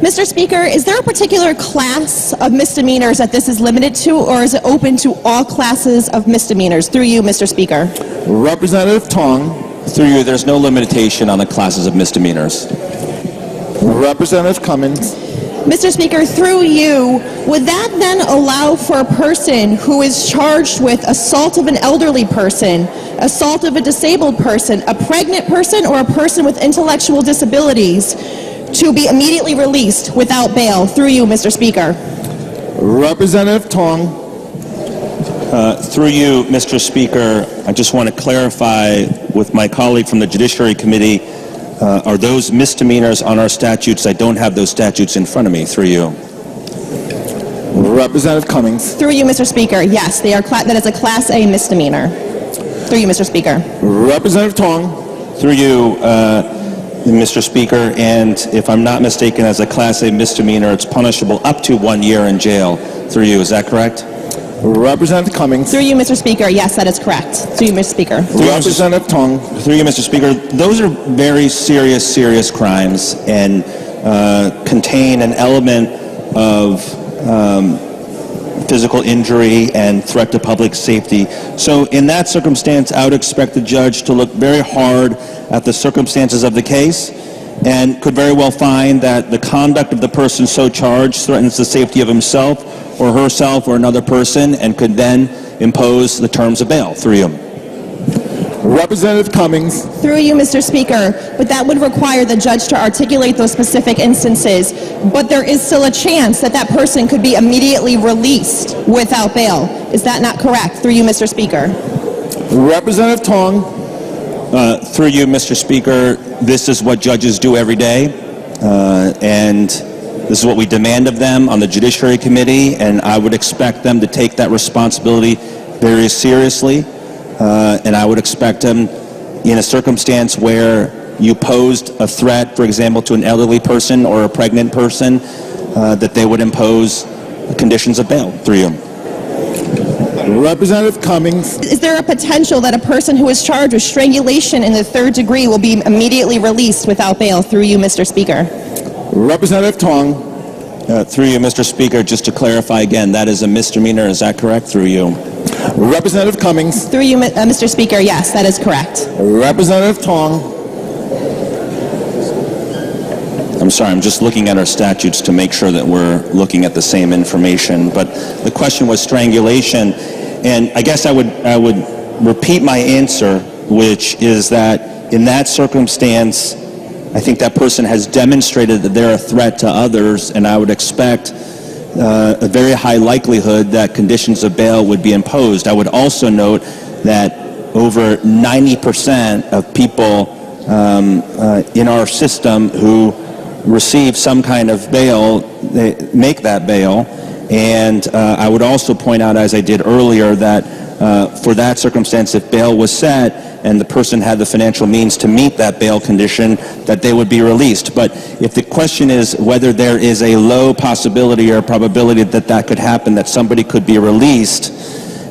Mr. Speaker, is there a particular class of misdemeanors that this is limited to, or is it open to all classes of misdemeanors? Through you, Mr. Speaker. Representative Tong. Through you, there's no limitation on the classes of misdemeanors. Representative Cummings. Mr. Speaker, through you, would that then allow for a person who is charged with assault of an elderly person, assault of a disabled person, a pregnant person, or a person with intellectual disabilities to be immediately released without bail? Through you, Mr. Speaker. Representative Tong. Through you, Mr. Speaker, I just want to clarify with my colleague from the Judiciary Committee, are those misdemeanors on our statutes? I don't have those statutes in front of me. Through you. Representative Cummings. Through you, Mr. Speaker. Yes, they are. That is a Class A misdemeanor. Through you, Mr. Speaker. Representative Tong. Through you, Mr. Speaker, and if I'm not mistaken, as a Class A misdemeanor, it's punishable up to 1 year in jail. Through you, is that correct? Representative Cummings. Through you, Mr. Speaker. Yes, that is correct. Through you, Mr. Speaker. Representative Tong. Through you, Mr. Speaker. Those are very serious crimes and contain an element of physical injury and threat to public safety. So in that circumstance, I would expect the judge to look very hard at the circumstances of the case and could very well find that the conduct of the person so charged threatens the safety of himself or herself or another person, and could then impose the terms of bail. Through you. Representative Cummings. Through you, Mr. Speaker, but that would require the judge to articulate those specific instances, but there is still a chance that that person could be immediately released without bail. Is that not correct? Through you, Mr. Speaker. Representative Tong. Through you, Mr. Speaker, this is what judges do every day, and this is what we demand of them on the Judiciary Committee, and I would expect them to take that responsibility very seriously, and I would expect them, in a circumstance where you posed a threat, for example, to an elderly person or a pregnant person, that they would impose conditions of bail. Through you. Representative Cummings. Is there a potential that a person who is charged with strangulation in the 3rd degree will be immediately released without bail? Through you, Mr. Speaker. Representative Tong. Through you, Mr. Speaker, just to clarify again, that is a misdemeanor. Is that correct? Through you. Representative Cummings. Through you, Mr. Speaker, yes, that is correct. Representative Tong. I'm sorry, I'm just looking at our statutes to make sure that we're looking at the same information. But the question was strangulation, and I guess I would repeat my answer, which is that in that circumstance, I think that person has demonstrated that they're a threat to others, and I would expect a very high likelihood that conditions of bail would be imposed. I would also note that over 90% of people in our system who receive some kind of bail, they make that bail. And I would also point out, as I did earlier, that for that circumstance, if bail was set and the person had the financial means to meet that bail condition, that they would be released. But if the question is whether there is a low possibility or probability that that could happen, that somebody could be released,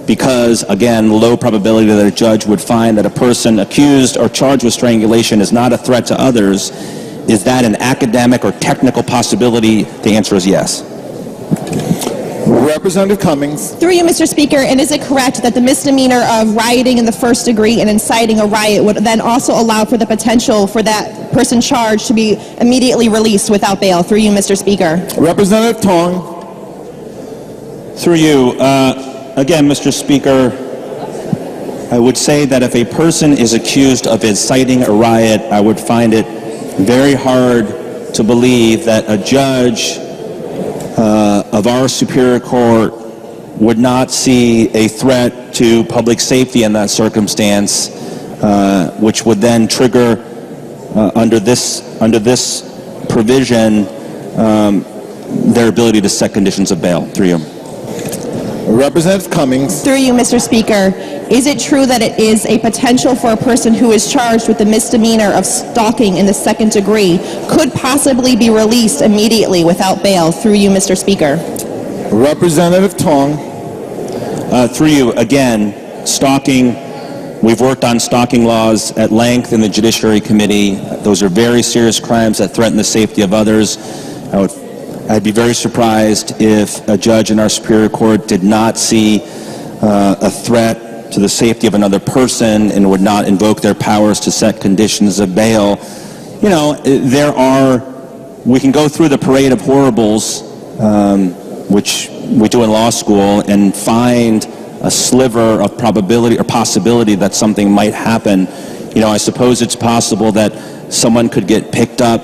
because, again, low probability that a judge would find that a person accused or charged with strangulation is not a threat to others, is that an academic or technical possibility? The answer is yes. Representative Cummings. Through you, Mr. Speaker, and is it correct that the misdemeanor of rioting in the 1st degree and inciting a riot would then also allow for the potential for that person charged to be immediately released without bail? Through you, Mr. Speaker. Representative Tong. Through you, again, Mr. Speaker, I would say that if a person is accused of inciting a riot, I would find it very hard to believe that a judge of our Superior Court would not see a threat to public safety in that circumstance, which would then trigger, under this provision, their ability to set conditions of bail. Through you. Representative Cummings. Through you, Mr. Speaker, is it true that it is a potential for a person who is charged with the misdemeanor of stalking in the 2nd degree could possibly be released immediately without bail? Through you, Mr. Speaker. Representative Tong. Through you, again, stalking, we've worked on stalking laws at length in the Judiciary Committee. Those are very serious crimes that threaten the safety of others. I'd be very surprised if a judge in our Superior Court did not see a threat to the safety of another person and would not invoke their powers to set conditions of bail. You know, we can go through the parade of horribles, which we do in law school, and find a sliver of probability or possibility that something might happen. You know, I suppose it's possible that someone could get picked up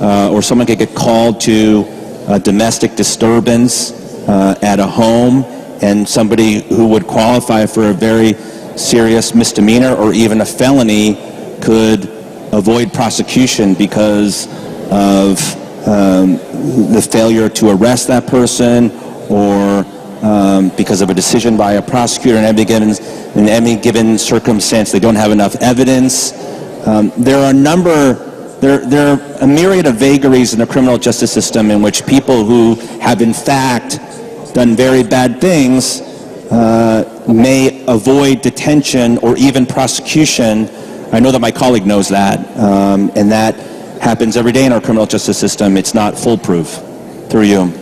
or someone could get called to a domestic disturbance at a home, and somebody who would qualify for a very serious misdemeanor or even a felony could avoid prosecution because of the failure to arrest that person, or because of a decision by a prosecutor in any given circumstance. They don't have enough evidence. There are a myriad of vagaries in the criminal justice system in which people who have in fact done very bad things may avoid detention or even prosecution. I know that my colleague knows that, and that happens every day in our criminal justice system. It's not foolproof. Through you.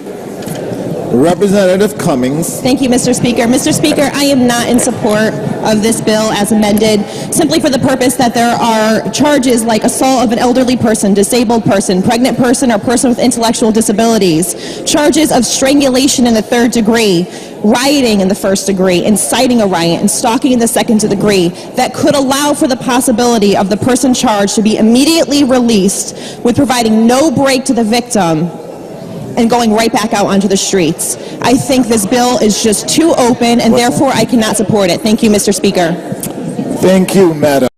Representative Cummings. Thank you, Mr. Speaker. Mr. Speaker, I am not in support of this bill as amended, simply for the purpose that there are charges like assault of an elderly person, disabled person, pregnant person, or person with intellectual disabilities, charges of strangulation in the 3rd degree, rioting in the 1st degree, inciting a riot, and stalking in the 2nd degree, that could allow for the possibility of the person charged to be immediately released with providing no break to the victim and going right back out onto the streets. I think this bill is just too open, and therefore I cannot support it. Thank you, Mr. Speaker. Thank you, Madam.